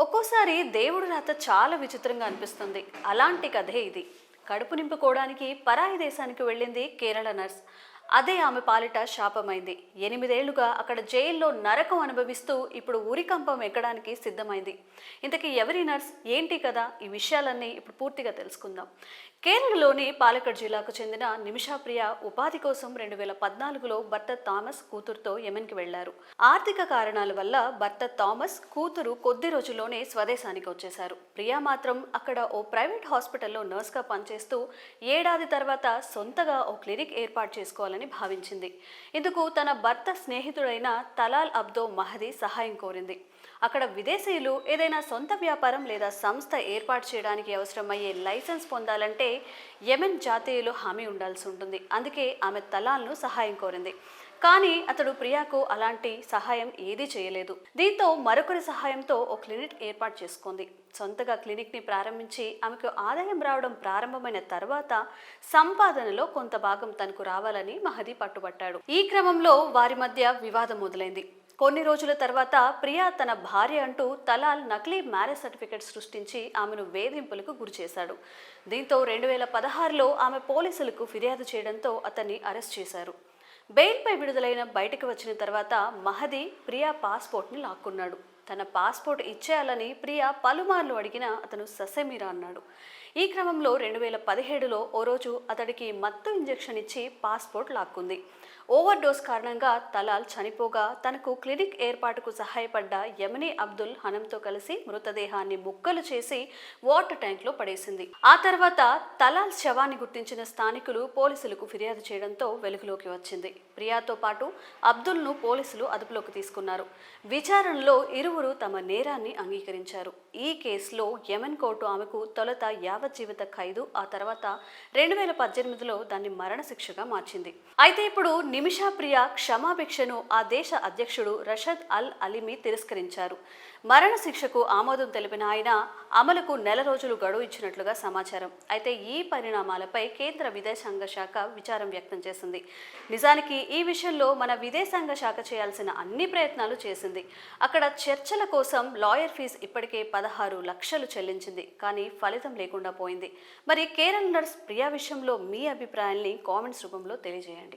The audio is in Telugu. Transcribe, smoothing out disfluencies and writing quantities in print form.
ఒక్కోసారి దేవుడు రాత చాలా విచిత్రంగా అనిపిస్తుంది. అలాంటి కథే ఇది. కడుపు నింపుకోవడానికి పరాయి దేశానికి వెళ్ళింది కేరళ నర్స్. అదే ఆమె పాలిట శాపమైంది. 8 ఏళ్లుగా అక్కడ జైల్లో నరకం అనుభవిస్తూ ఇప్పుడు ఉరికంపం ఎక్కడానికి సిద్ధమైంది. ఇంతకీ ఎవరి నర్స్, ఏంటి కదా, ఈ విషయాలన్నీ ఇప్పుడు పూర్తిగా తెలుసుకుందాం. కేరళలోని పాలక్కడ్ జిల్లాకు చెందిన నిమిషా ప్రియ ఉపాధి కోసం 2014లో భర్త థామస్ కూతురుతో యెమెన్కి వెళ్లారు. ఆర్థిక కారణాల వల్ల భర్త థామస్, కూతురు కొద్ది రోజుల్లోనే స్వదేశానికి వచ్చేశారు. ప్రియా మాత్రం అక్కడ ఓ ప్రైవేట్ హాస్పిటల్లో నర్స్గా పనిచేస్తూ ఏడాది తర్వాత సొంతగా ఓ క్లినిక్ ఏర్పాటు చేసుకోవాలని భావించింది. ఇందుకు తన భర్త స్నేహితుడైన తలాల్ అబ్దో మహదీ సహాయం కోరింది. అక్కడ విదేశీయులు ఏదైనా సొంత వ్యాపారం లేదా సంస్థ ఏర్పాటు చేయడానికి అవసరమయ్యే లైసెన్స్ పొందాలంటే యెమెన్ జాతీయులు హామీ ఉండాల్సి ఉంటుంది. అందుకే ఆమె తలాల్ను సహాయం కోరింది. కానీ అతడు ప్రియాకు అలాంటి సహాయం ఏదీ చేయలేదు. దీంతో మరొకరి సహాయంతో ఓ క్లినిక్ ఏర్పాటు చేసుకుంది. సొంతగా క్లినిక్ని ప్రారంభించి ఆమెకు ఆదాయం రావడం ప్రారంభమైన తర్వాత సంపాదనలో కొంత భాగం తనకు రావాలని మహదీ పట్టుబట్టాడు. ఈ క్రమంలో వారి మధ్య వివాదం మొదలైంది. కొన్ని రోజుల తర్వాత ప్రియా తన భార్య అంటూ తలాల్ నకిలీ మ్యారేజ్ సర్టిఫికెట్ సృష్టించి ఆమెను వేధింపులకు గురిచేశాడు. దీంతో 2016లో ఆమె పోలీసులకు ఫిర్యాదు చేయడంతో అతన్ని అరెస్ట్ చేశారు. బెయిల్పై విడుదలైన బయటకు వచ్చిన తర్వాత మహదీ ప్రియా పాస్పోర్ట్ని లాక్కున్నాడు. తన పాస్పోర్ట్ ఇచ్చేయాలని ప్రియా పలుమార్లు అడిగినా అతను ససేమిరా అన్నాడు. ఈ క్రమంలో 2017లో ఓ రోజు అతడికి మత్తు ఇంజెక్షన్ ఇచ్చి పాస్పోర్ట్ లాక్కుంది. ఓవర్ డోస్ కారణంగా తలాల్ చనిపోగా తనకు క్లినిక్ ఏర్పాటుకు సహాయపడ్డ యమనీ అబ్దుల్ హనంతో కలిసి మృతదేహాన్ని ముక్కలు చేసి వాటర్ ట్యాంక్లో పడేసింది. ఆ తర్వాత తలాల్ శవాన్ని గుర్తించిన స్థానికులు పోలీసులకు ఫిర్యాదు చేయడంతో వెలుగులోకి వచ్చింది. ప్రియాతో పాటు అబ్దుల్ను పోలీసులు అదుపులోకి తీసుకున్నారు. విచారణలో ఇరువురు తమ నేరాన్ని అంగీకరించారు. ఈ కేసులో యెమెన్ కోర్టు ఆమెకు తొలుత యావజ్జీవిత ఖైదు, ఆ తర్వాత 2018లో దాన్ని మరణశిక్షగా మార్చింది. అయితే ఇప్పుడు నిమిషా ప్రియ క్షమాభిక్షను ఆ దేశ అధ్యక్షుడు రషద్ అల్ అలిమి తిరస్కరించారు. మరణశిక్షకు ఆమోదం తెలిపిన ఆయన అమలుకు నెల రోజులు గడువు ఇచ్చినట్లుగా సమాచారం. అయితే ఈ పరిణామాలపై కేంద్ర విదేశాంగ శాఖ విచారం వ్యక్తం చేసింది. నిజానికి ఈ విషయంలో మన విదేశాంగ శాఖ చేయాల్సిన అన్ని ప్రయత్నాలు చేసింది. అక్కడ చర్చల కోసం లాయర్ ఫీజు ఇప్పటికే 16 లక్షలు చెల్లించింది. కానీ ఫలితం లేకుండా పోయింది. మరి కేరళ నర్స్ ప్రియా విషయంలో మీ అభిప్రాయాల్ని కామెంట్స్ రూపంలో తెలియజేయండి.